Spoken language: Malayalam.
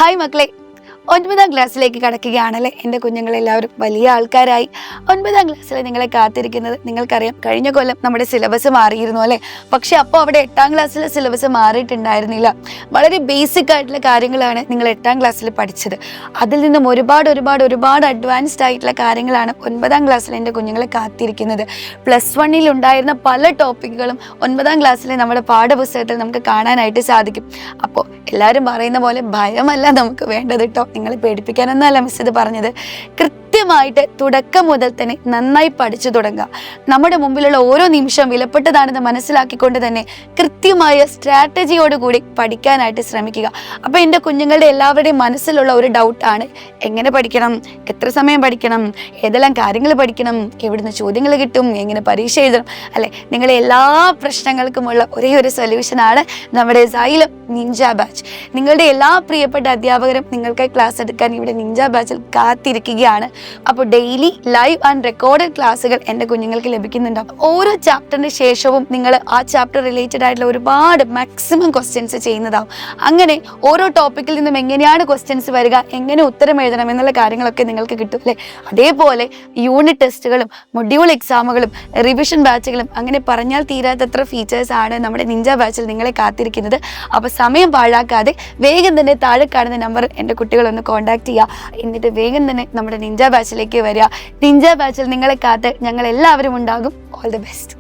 ഹായ് മക്കളെ, 9ാം ക്ലാസ്സിലേക്ക് കടക്കുകയാണല്ലേ എൻ്റെ കുഞ്ഞുങ്ങളെല്ലാവരും വലിയ ആൾക്കാരായി. 9ാം ക്ലാസ്സിൽ നിങ്ങളെ കാത്തിരിക്കുന്നത് നിങ്ങൾക്കറിയാം. കഴിഞ്ഞ കൊല്ലം നമ്മുടെ സിലബസ് മാറിയിരുന്നു അല്ലേ? പക്ഷെ അപ്പോൾ അവിടെ 8ാം ക്ലാസ്സിലെ സിലബസ് മാറിയിട്ടുണ്ടായിരുന്നില്ല. വളരെ ബേസിക് ആയിട്ടുള്ള കാര്യങ്ങളാണ് നിങ്ങൾ 8ാം ക്ലാസ്സിൽ പഠിച്ചത്. അതിൽ നിന്നും ഒരുപാട് അഡ്വാൻസ്ഡ് ആയിട്ടുള്ള കാര്യങ്ങളാണ് 9ാം ക്ലാസ്സിൽ എൻ്റെ കുഞ്ഞുങ്ങളെ കാത്തിരിക്കുന്നത്. +1 ഉണ്ടായിരുന്ന പല ടോപ്പിക്കുകളും 9ാം ക്ലാസ്സിലെ നമ്മുടെ പാഠപുസ്തകത്തിൽ നമുക്ക് കാണാനായിട്ട് സാധിക്കും. അപ്പോൾ എല്ലാവരും പറയുന്ന പോലെ ഭയമല്ല നമുക്ക് വേണ്ടത് കേട്ടോ. നിങ്ങളെ പേടിപ്പിക്കാനൊന്നല്ല മിസ് ഇത് പറഞ്ഞത്. കൃത്യമായിട്ട് തുടക്കം മുതൽ തന്നെ നന്നായി പഠിച്ചു തുടങ്ങുക. നമ്മുടെ മുമ്പിലുള്ള ഓരോ നിമിഷവും വിലപ്പെട്ടതാണെന്ന് മനസ്സിലാക്കിക്കൊണ്ട് തന്നെ കൃത്യമായ സ്ട്രാറ്റജിയോടുകൂടി പഠിക്കാനായിട്ട് ശ്രമിക്കുക. അപ്പോൾ എൻ്റെ കുഞ്ഞുങ്ങളുടെ എല്ലാവരുടെയും മനസ്സിലുള്ള ഒരു ഡൗട്ടാണ്, എങ്ങനെ പഠിക്കണം, എത്ര സമയം പഠിക്കണം, ഏതെല്ലാം കാര്യങ്ങൾ പഠിക്കണം, എവിടുന്ന് ചോദ്യങ്ങൾ കിട്ടും, എങ്ങനെ പരീക്ഷ എഴുതണം അല്ലേ? നിങ്ങളെ എല്ലാ പ്രശ്നങ്ങൾക്കുമുള്ള ഒരേ ഒരു സൊല്യൂഷനാണ് നമ്മുടെ സൈലം നിഞ്ച ബാച്ച്. നിങ്ങളുടെ എല്ലാ പ്രിയപ്പെട്ട അധ്യാപകരും നിങ്ങൾക്കായി ക്ലാസ് എടുക്കാൻ ഇവിടെ നിഞ്ച ബാച്ചിൽ കാത്തിരിക്കുകയാണ്. അപ്പോൾ ഡെയിലി ലൈവ് ആൻഡ് റെക്കോർഡഡ് ക്ലാസ്സുകൾ എൻ്റെ കുഞ്ഞുങ്ങൾക്ക് ലഭിക്കുന്നുണ്ടാവും. ഓരോ ചാപ്റ്ററിന് ശേഷവും നിങ്ങൾ ആ ചാപ്റ്റർ റിലേറ്റഡ് ആയിട്ടുള്ള ഒരുപാട് മാക്സിമം ക്വസ്റ്റ്യൻസ് ചെയ്യുന്നതാവും. അങ്ങനെ ഓരോ ടോപ്പിക്കിൽ നിന്നും എങ്ങനെയാണ് ക്വസ്റ്റ്യൻസ് വരിക, എങ്ങനെ ഉത്തരം എഴുതണം എന്നുള്ള കാര്യങ്ങളൊക്കെ നിങ്ങൾക്ക് കിട്ടും അല്ലേ? അതേപോലെ യൂണിറ്റ് ടെസ്റ്റുകളും മൊഡ്യൂൾ എക്സാമുകളും റിവിഷൻ ബാച്ചുകളും അങ്ങനെ പറഞ്ഞാൽ തീരാത്തത്ര ഫീച്ചേഴ്സ് ആണ് നമ്മുടെ നിഞ്ച ബാച്ചിൽ നിങ്ങളെ കാത്തിരിക്കുന്നത്. അപ്പോൾ സമയം പാഴാക്കാതെ വേഗം തന്നെ താഴെ കാണുന്ന നമ്പർ എൻ്റെ കുട്ടികളൊന്ന് കോൺടാക്ട് ചെയ്യുക. എന്നിട്ട് വേഗം തന്നെ നമ്മുടെ നിഞ്ച ബാച്ചിലേക്ക് വരിക. നിഞ്ച ബാച്ചിൽ നിങ്ങളെ കാത്ത് ഞങ്ങൾ എല്ലാവരും ഉണ്ടാകും. All the best.